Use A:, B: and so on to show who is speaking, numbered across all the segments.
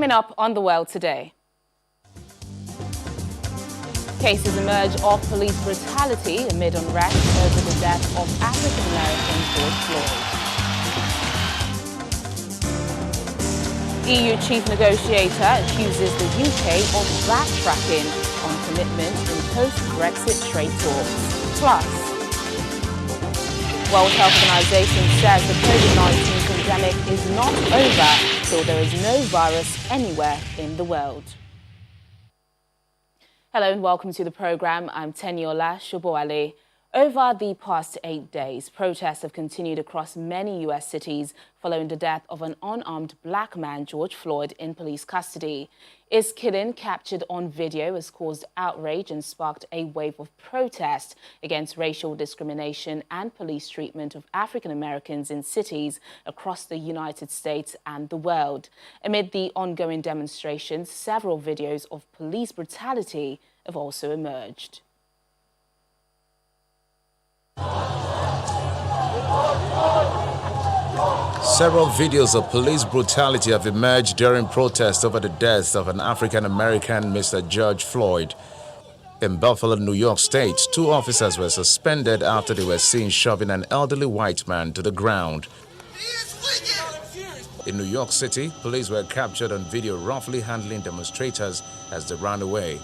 A: Coming up on The World today. Cases emerge of police brutality amid unrest over the death of African-American George Floyd. EU chief negotiator accuses the UK of backtracking on commitment in post-Brexit trade talks. Plus, World Health Organization says the COVID-19 pandemic is not over till there is no virus anywhere in the world. Hello and welcome to the program. I'm Teniola Shoboale. Over the past 8 days, protests have continued across many U.S. cities following the death of an unarmed black man, George Floyd, in police custody. His killing, captured on video, has caused outrage and sparked a wave of protest against racial discrimination and police treatment of African Americans in cities across the United States and the world. Amid the ongoing demonstrations, several videos of police brutality have also emerged.
B: Several videos of police brutality have emerged during protests over the death of an African-American, Mr. George Floyd. In Buffalo, New York State, 2 officers were suspended after they were seen shoving an elderly white man to the ground. In New York City, police were captured on video roughly handling demonstrators as they ran away.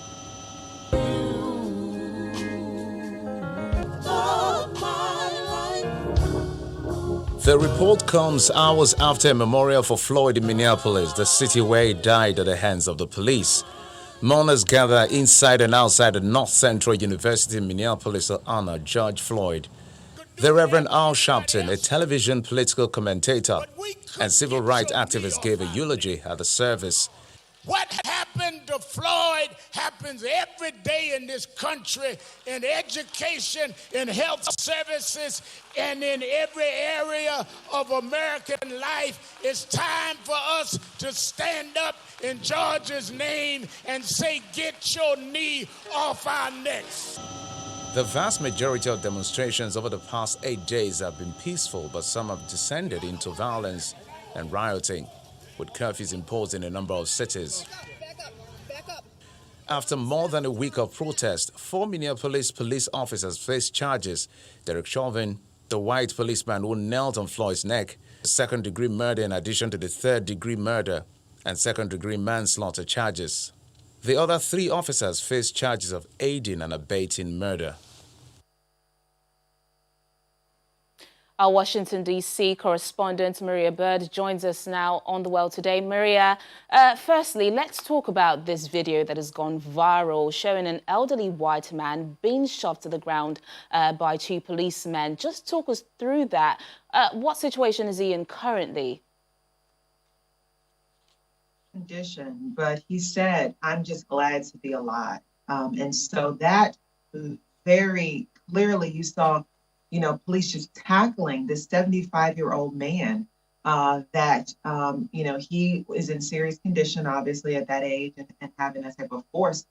B: The report comes hours after a memorial for Floyd in Minneapolis, the city where he died at the hands of the police. Mourners gather inside and outside the North Central University in Minneapolis to honor George Floyd. The Reverend Al Sharpton, a television political commentator and civil rights activist, gave a eulogy at the service.
C: What happened to Floyd happens every day in this country, in education, in health services, and in every area of American life. It's time for us to stand up in George's name and say, get your knee off our necks.
B: The vast majority of demonstrations over the past 8 days have been peaceful, but some have descended into violence and rioting, with curfews imposed in a number of cities. After more than a week of protest, 4 Minneapolis police officers faced charges. Derek Chauvin, the white policeman who knelt on Floyd's neck, second-degree murder in addition to the third-degree murder and second-degree manslaughter charges. The other 3 officers faced charges of aiding and abetting murder.
A: Our Washington, D.C. correspondent Maria Bird joins us now on The World Today. Maria, firstly, let's talk about this video that has gone viral, showing an elderly white man being shoved to the ground by 2 policemen. Just talk us through that. What situation is he in currently?
D: Condition, but he said, "I'm just glad to be alive." And so that very clearly you saw, police just tackling this 75-year-old man that, he is in serious condition, obviously, at that age and having that type of force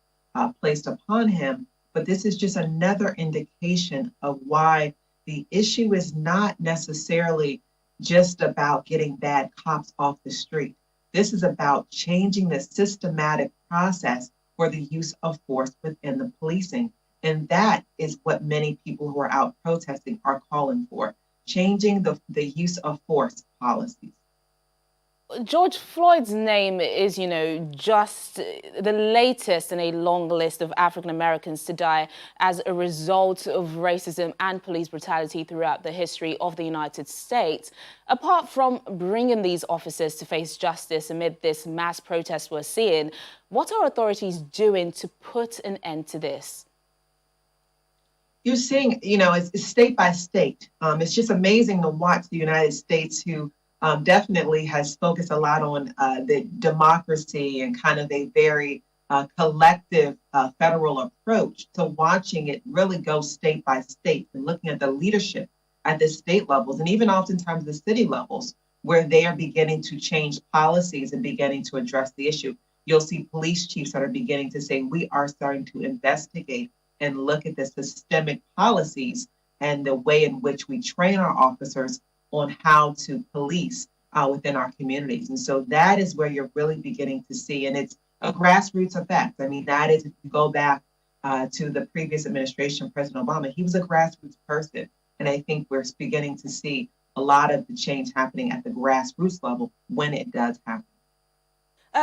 D: placed upon him. But this is just another indication of why the issue is not necessarily just about getting bad cops off the street. This is about changing the systematic process for the use of force within the policing. And that is what many people who are out protesting are calling for, changing the use of force policies.
A: George Floyd's name is, just the latest in a long list of African Americans to die as a result of racism and police brutality throughout the history of the United States. Apart from bringing these officers to face justice amid this mass protest we're seeing, what are authorities doing to put an end to this?
D: You're seeing, it's state by state. It's just amazing to watch the United States, who definitely has focused a lot on the democracy and kind of a very collective federal approach to watching it really go state by state and looking at the leadership at the state levels and even oftentimes the city levels, where they are beginning to change policies and beginning to address the issue. You'll see police chiefs that are beginning to say, we are starting to investigate and look at the systemic policies and the way in which we train our officers on how to police within our communities. And so that is where you're really beginning to see, and it's a grassroots effect. I mean, that is, if you go back to the previous administration, President Obama, he was a grassroots person. And I think we're beginning to see a lot of the change happening at the grassroots level when it does happen.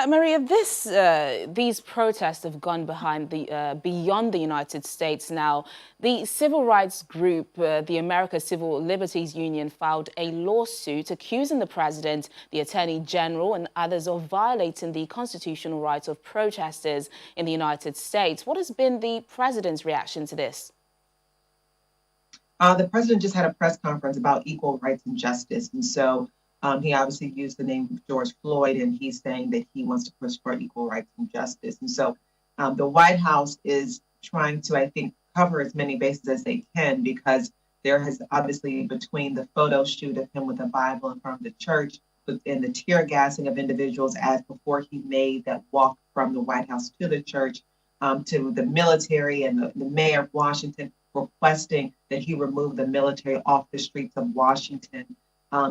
A: Maria, these protests have gone beyond the United States now. The civil rights group, the American Civil Liberties Union, filed a lawsuit accusing the president, the attorney general, and others of violating the constitutional rights of protesters in the United States. What has been the president's reaction to this?
D: The president just had a press conference about equal rights and justice. And so he obviously used the name George Floyd, and he's saying that he wants to push for equal rights and justice. And so the White House is trying to, I think, cover as many bases as they can, because there has obviously, between the photo shoot of him with a Bible in front of the church and the tear gassing of individuals as before he made that walk from the White House to the church, to the military and the mayor of Washington requesting that he remove the military off the streets of Washington.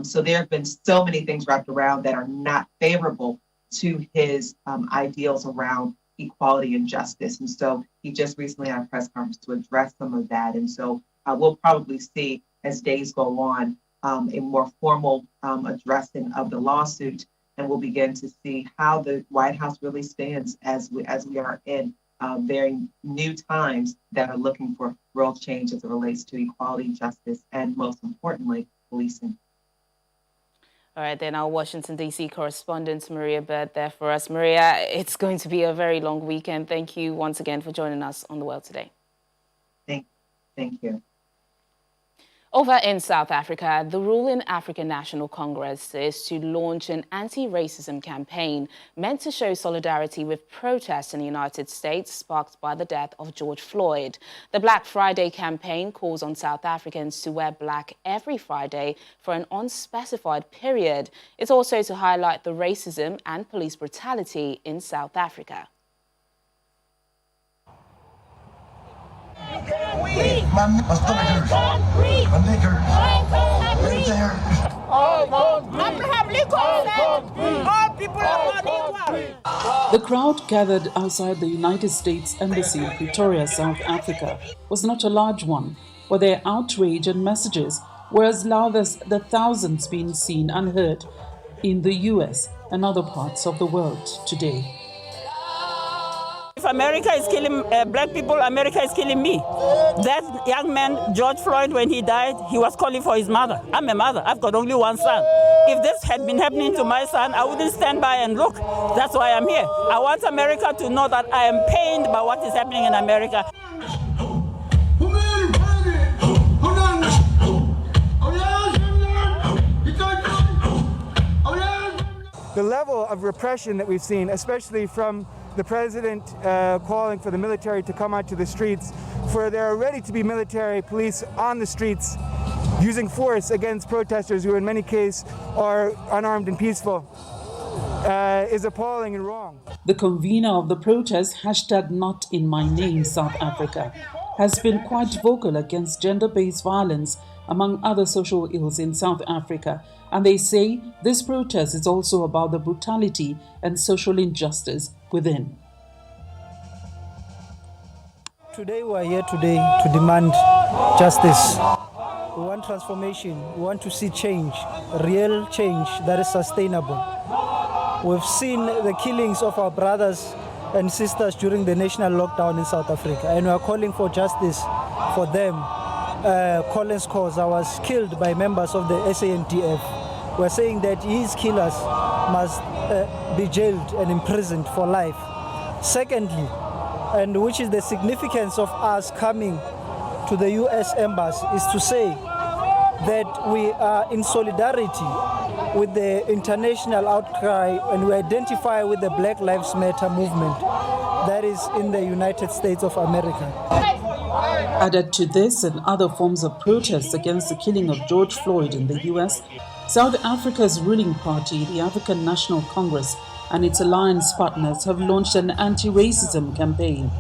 D: So there have been so many things wrapped around that are not favorable to his ideals around equality and justice. And so he just recently had a press conference to address some of that. And so we'll probably see, as days go on, a more formal addressing of the lawsuit, and we'll begin to see how the White House really stands as we are in very new times that are looking for real change as it relates to equality, justice, and most importantly, policing.
A: All right, then our Washington, D.C. correspondent, Maria Bird, there for us. Maria, it's going to be a very long weekend. Thank you once again for joining us on The World Today.
D: Thank you.
A: Over in South Africa, the ruling African National Congress is to launch an anti-racism campaign meant to show solidarity with protests in the United States sparked by the death of George Floyd. The Black Friday campaign calls on South Africans to wear black every Friday for an unspecified period. It's also to highlight the racism and police brutality in South Africa.
E: The crowd gathered outside the United States Embassy in Pretoria, South Africa, was not a large one, but their outrage and messages were as loud as the thousands being seen and heard in the US and other parts of the world today.
F: If America is killing black people, America is killing me. That young man, George Floyd, when he died, he was calling for his mother. I'm a mother. I've got only one son. If this had been happening to my son, I wouldn't stand by and look. That's why I'm here. I want America to know that I am pained by what is happening in America.
G: The level of repression that we've seen, especially from the president calling for the military to come out to the streets, for there are ready to be military police on the streets using force against protesters who in many cases are unarmed and peaceful, is appalling and wrong.
E: The convener of the protest, #NotInMyName South Africa, has been quite vocal against gender-based violence, among other social ills in South Africa, and they say this protest is also about the brutality and social injustice within.
H: Today we are here today to demand justice. We want transformation. We want to see change, real change that is sustainable. We've seen the killings of our brothers and sisters during the national lockdown in South Africa, and we are calling for justice for them. Collins Khoza was killed by members of the SANDF. We're saying that his killers must be jailed and imprisoned for life. Secondly, and which is the significance of us coming to the US Embassy, is to say that we are in solidarity with the international outcry, and we identify with the Black Lives Matter movement that is in the United States of America.
E: Added to this and other forms of protest against the killing of George Floyd in the US, South Africa's ruling party, the African National Congress, and its alliance partners have launched an anti-racism campaign.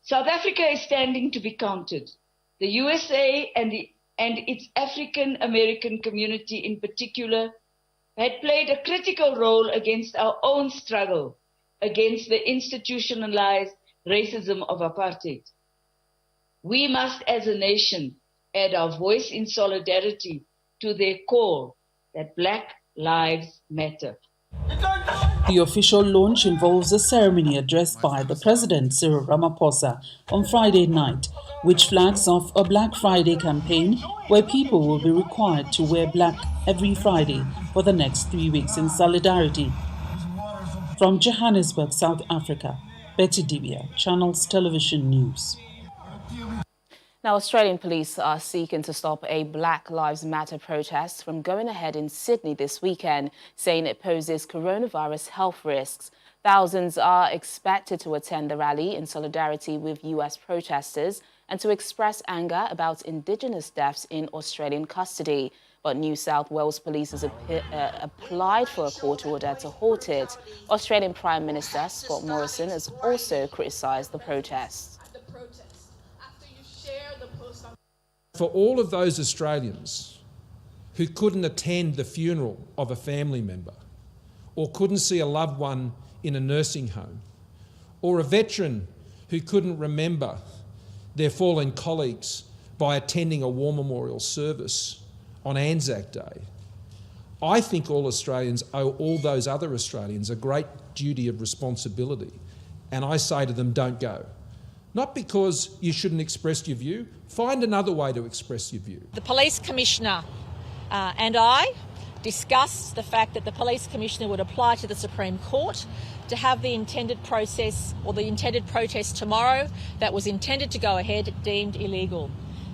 I: South Africa is standing to be counted. The USA and its African American community in particular had played a critical role against our own struggle against the institutionalized racism of apartheid. We must, as a nation, add our voice in solidarity to their call that Black Lives Matter.
E: The official launch involves a ceremony addressed by the President, Cyril Ramaphosa, on Friday night, which flags off a Black Friday campaign where people will be required to wear black every Friday for the next 3 weeks in solidarity. From Johannesburg, South Africa, Betty Dibia, Channels Television News.
A: Now, Australian police are seeking to stop a Black Lives Matter protest from going ahead in Sydney this weekend, saying it poses coronavirus health risks. Thousands are expected to attend the rally in solidarity with US protesters and to express anger about Indigenous deaths in Australian custody. But New South Wales Police has applied for a court order to halt it. Australian Prime Minister Scott Morrison has also criticised the protests.
J: For all of those Australians who couldn't attend the funeral of a family member, or couldn't see a loved one in a nursing home, or a veteran who couldn't remember their fallen colleagues by attending a war memorial service on Anzac Day, I think all Australians owe all those other Australians a great duty of responsibility. And I say to them, don't go. Not because you shouldn't express your view, find another way to express your view.
K: The Police Commissioner and I discussed the fact that the Police Commissioner would apply to the Supreme Court to have the intended process or the intended protest tomorrow that was intended to go ahead deemed illegal.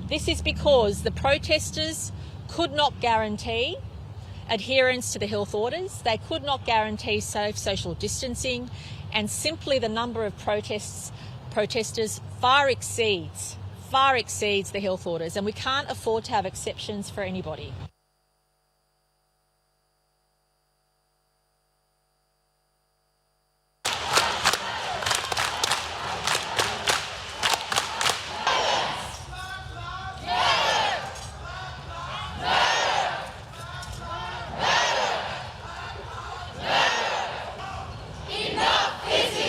K: This is because the protesters could not guarantee adherence to the health orders, they could not guarantee safe social distancing, and simply the number of protesters far exceeds the health orders, and we can't afford to have exceptions for anybody.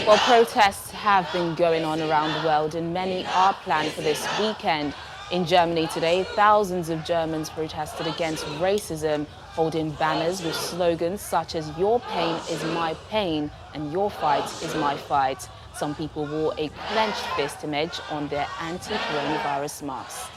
A: Well, protests have been going on around the world and many are planned for this weekend. In Germany today, thousands of Germans protested against racism, holding banners with slogans such as "Your pain is my pain" and "Your fight is my fight." Some people wore a clenched fist image on their anti-coronavirus masks.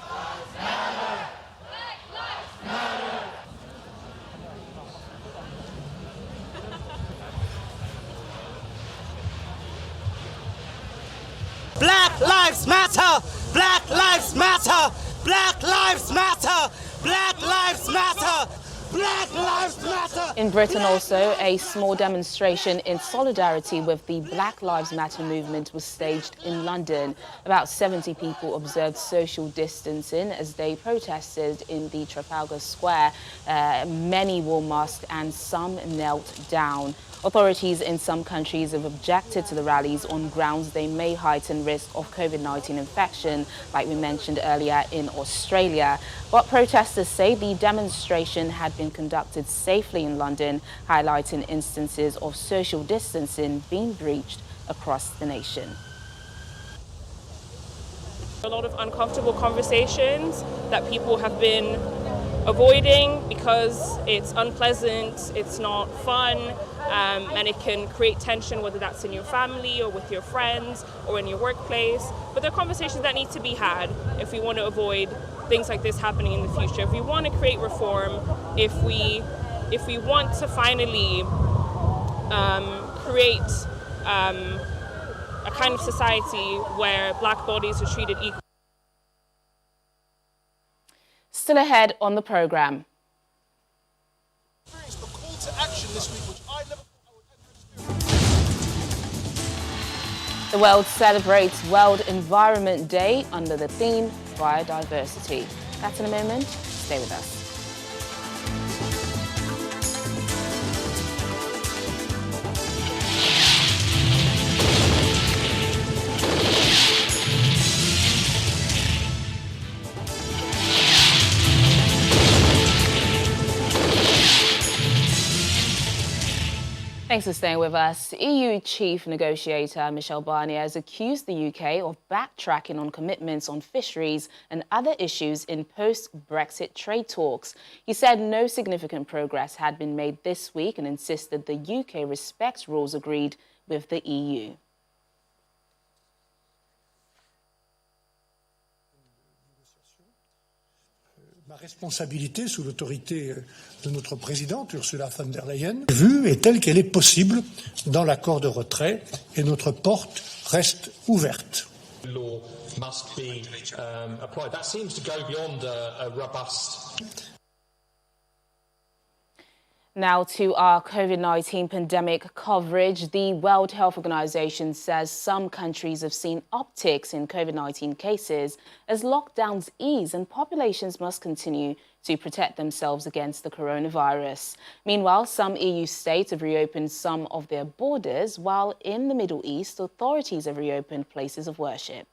L: Black Lives Matter! Black Lives Matter! Black Lives Matter! Black Lives Matter! Black Lives Matter!
A: In Britain also, a small demonstration in solidarity with the Black Lives Matter movement was staged in London. About 70 people observed social distancing as they protested in the Trafalgar Square. Many wore masks and some knelt down. Authorities in some countries have objected to the rallies on grounds they may heighten risk of COVID-19 infection, like we mentioned earlier in Australia. But protesters say the demonstration had been conducted safely in London, highlighting instances of social distancing being breached across the nation.
M: A lot of uncomfortable conversations that people have been avoiding because it's unpleasant, it's not fun, and it can create tension, whether that's in your family or with your friends or in your workplace. But there are conversations that need to be had if we want to avoid things like this happening in the future. If we want to create reform, if we want to finally create a kind of society where black bodies are treated equally.
A: Still ahead on the program. The world celebrates World Environment Day under the theme Biodiversity. That's in a moment. Stay with us. Thanks for staying with us. EU Chief Negotiator Michel Barnier has accused the UK of backtracking on commitments on fisheries and other issues in post-Brexit trade talks. He said no significant progress had been made this week and insisted the UK respects rules agreed with the EU.
N: Ma responsabilité sous l'autorité de notre présidente Ursula von der Leyen vue est telle qu'elle est possible dans l'accord de retrait et notre porte reste ouverte.
O: Law must be applied. That seems to go beyond a robust.
A: Now to our COVID-19 pandemic coverage. The World Health Organization says some countries have seen upticks in COVID-19 cases as lockdowns ease and populations must continue to protect themselves against the coronavirus. Meanwhile, some EU states have reopened some of their borders, while in the Middle East, authorities have reopened places of worship.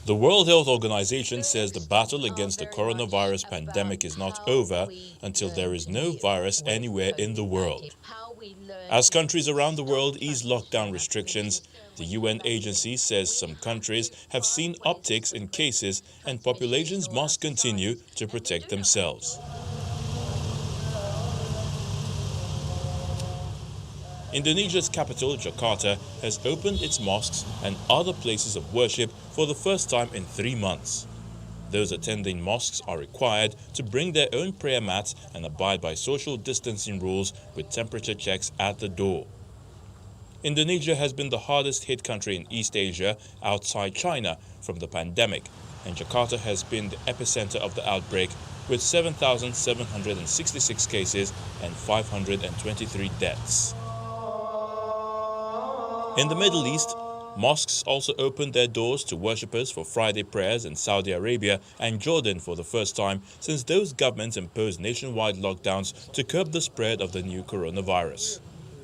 P: The World Health Organization says the battle against the coronavirus pandemic is not over until there is no virus anywhere in the world. As countries around the world ease lockdown restrictions, the UN agency says some countries have seen upticks in cases and populations must continue to protect themselves. Indonesia's capital, Jakarta, has opened its mosques and other places of worship for the first time in 3 months. Those attending mosques are required to bring their own prayer mats and abide by social distancing rules with temperature checks at the door. Indonesia has been the hardest hit country in East Asia outside China from the pandemic, and Jakarta has been the epicenter of the outbreak with 7,766 cases and 523 deaths. In the Middle East, mosques also opened their doors to worshippers for Friday prayers in Saudi Arabia and Jordan for the first time since those governments imposed nationwide lockdowns to curb the spread of the new coronavirus.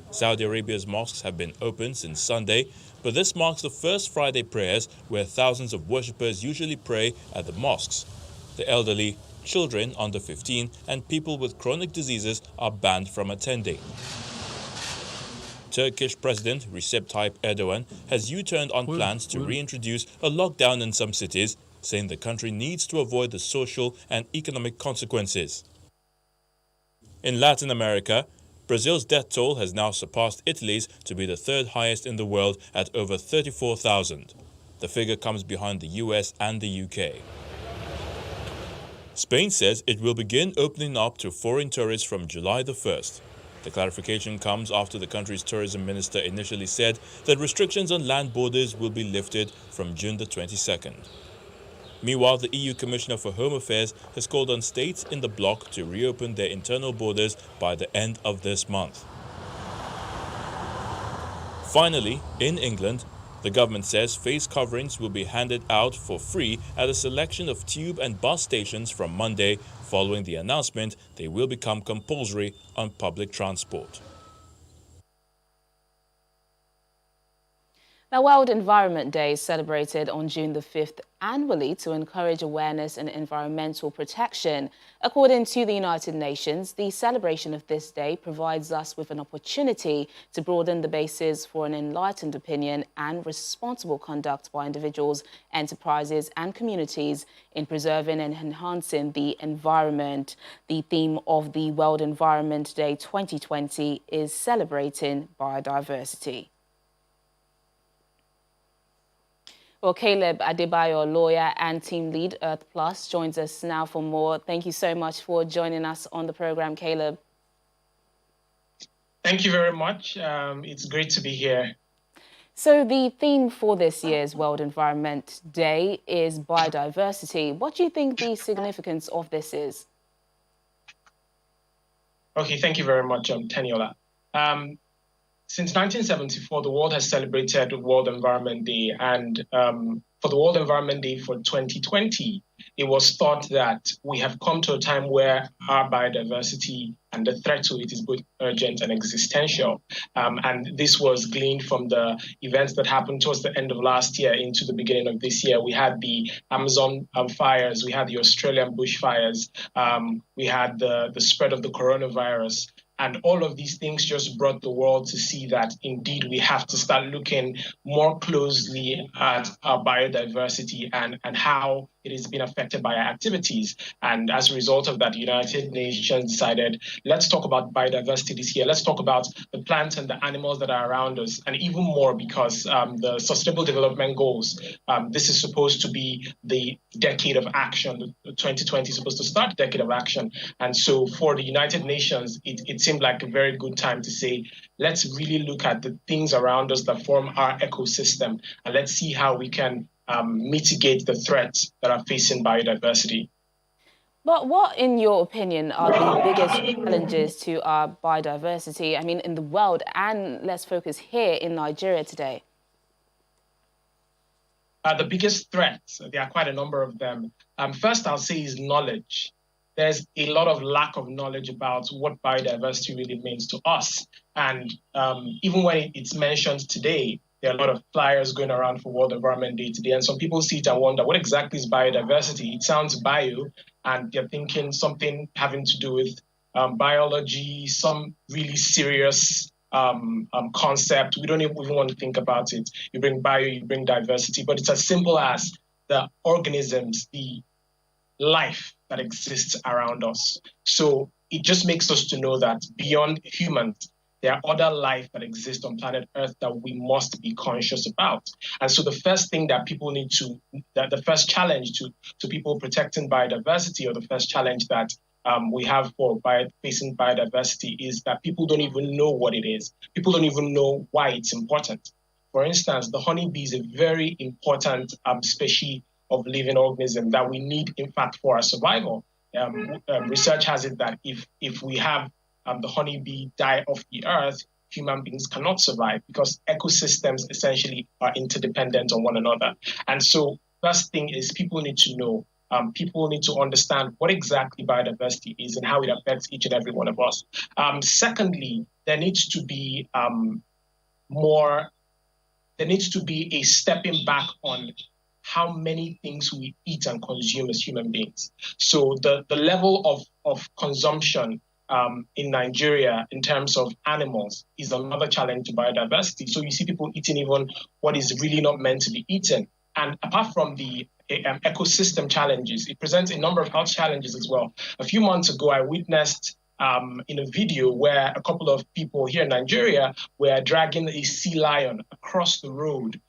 P: Saudi Arabia's mosques have been open since Sunday, but this marks the first Friday prayers where thousands of worshippers usually pray at the mosques. The elderly, children under 15 and people with chronic diseases are banned from attending. Turkish President Recep Tayyip Erdogan has U-turned on plans to reintroduce a lockdown in some cities, saying the country needs to avoid the social and economic consequences. In Latin America, Brazil's death toll has now surpassed Italy's to be the third highest in the world at over 34,000. The figure comes behind the US and the UK. Spain says it will begin opening up to foreign tourists from July the 1st. The clarification comes after the country's tourism minister initially said that restrictions on land borders will be lifted from June the 22nd. Meanwhile, the EU Commissioner for Home Affairs has called on states in the bloc to reopen their internal borders by the end of this month. Finally, in England, the government says face coverings will be handed out for free at a selection of tube and bus stations from Monday, following the announcement they will become compulsory on public transport.
A: Now, World Environment Day is celebrated on June the 5th annually to encourage awareness and environmental protection. According to the United Nations, the celebration of this day provides us with an opportunity to broaden the basis for an enlightened opinion and responsible conduct by individuals, enterprises and communities in preserving and enhancing the environment. The theme of the World Environment Day 2020 is celebrating biodiversity. Well, Caleb Adebayo, lawyer and team lead, Earth Plus, joins us now for more. Thank you so much for joining us on the program, Caleb.
Q: Thank you very much. It's great to be here.
A: So the theme for this year's World Environment Day is biodiversity. What do you think the significance of this is?
Q: Okay, thank you very much, Teniola. since 1974, the world has celebrated World Environment Day, and for the World Environment Day for 2020, it was thought that we have come to a time where our biodiversity and the threat to it is both urgent and existential. And this was gleaned from the events that happened towards the end of last year into the beginning of this year. We had the Amazon fires, we had the Australian bushfires, we had the spread of the coronavirus. And all of these things just brought the world to see that indeed we have to start looking more closely at our biodiversity and how it has been affected by our activities. And as a result of that, the United Nations decided, let's talk about biodiversity this year. Let's talk about the plants and the animals that are around us, and even more because the Sustainable Development Goals, this is supposed to be the decade of action. 2020 is supposed to start the decade of action. And so for the United Nations, it seemed like a very good time to say, let's really look at the things around us that form our ecosystem, and let's see how we can mitigate the threats that are facing biodiversity.
A: But what, in your opinion, are the biggest challenges to our biodiversity, I mean, in the world, and let's focus here in Nigeria today?
Q: The biggest threats, there are quite a number of them. First, I'll say is knowledge. There's a lot of lack of knowledge about what biodiversity really means to us. And even when it's mentioned today, there are a lot of flyers going around for World Environment Day today, and some people see it and wonder, what exactly is biodiversity? It sounds bio, and they're thinking something having to do with biology, some really serious concept. We don't even want to think about it. You bring bio, you bring diversity, but it's as simple as the organisms, the life that exists around us. So it just makes us to know that beyond humans, there are other life that exists on planet Earth that we must be conscious about. And so the first thing that people need to, the first challenge to people protecting biodiversity, or the first challenge that we have for facing biodiversity, is that people don't even know what it is. People don't even know why it's important. For instance, the honeybee is a very important species of living organism that we need, in fact, for our survival. Research has it that if we have the honeybee die off the earth, human beings cannot survive, because ecosystems essentially are interdependent on one another. And so first thing is people need to know, people need to understand what exactly biodiversity is and how it affects each and every one of us. Secondly, there needs to be a stepping back on how many things we eat and consume as human beings. So the level of consumption in Nigeria in terms of animals is another challenge to biodiversity. So you see people eating even what is really not meant to be eaten. And apart from the ecosystem challenges, it presents a number of health challenges as well. A few months ago, I witnessed in a video where a couple of people here in Nigeria were dragging a sea lion across the road,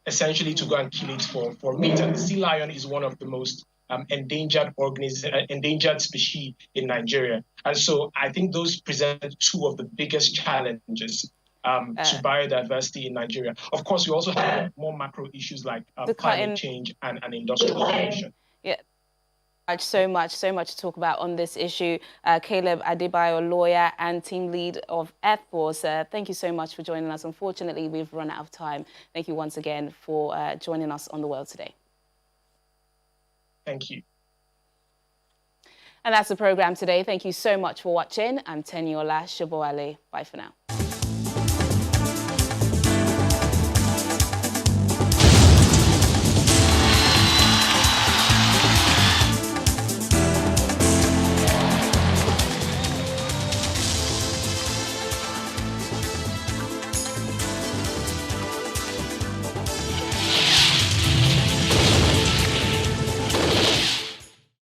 Q: essentially to go and kill it for meat. And the sea lion is one of the most endangered species in Nigeria. And so I think those present two of the biggest challenges to biodiversity in Nigeria. Of course, we also have more macro issues like climate change and industrialization.
A: Yeah. So much to talk about on this issue. Caleb Adebayo, lawyer and team lead of Earth Force. Thank you so much for joining us. Unfortunately, we've run out of time. Thank you once again for joining us on The World Today.
Q: Thank you.
A: And that's the program today. Thank you so much for watching. I'm Teniola Shobowale. Bye for now.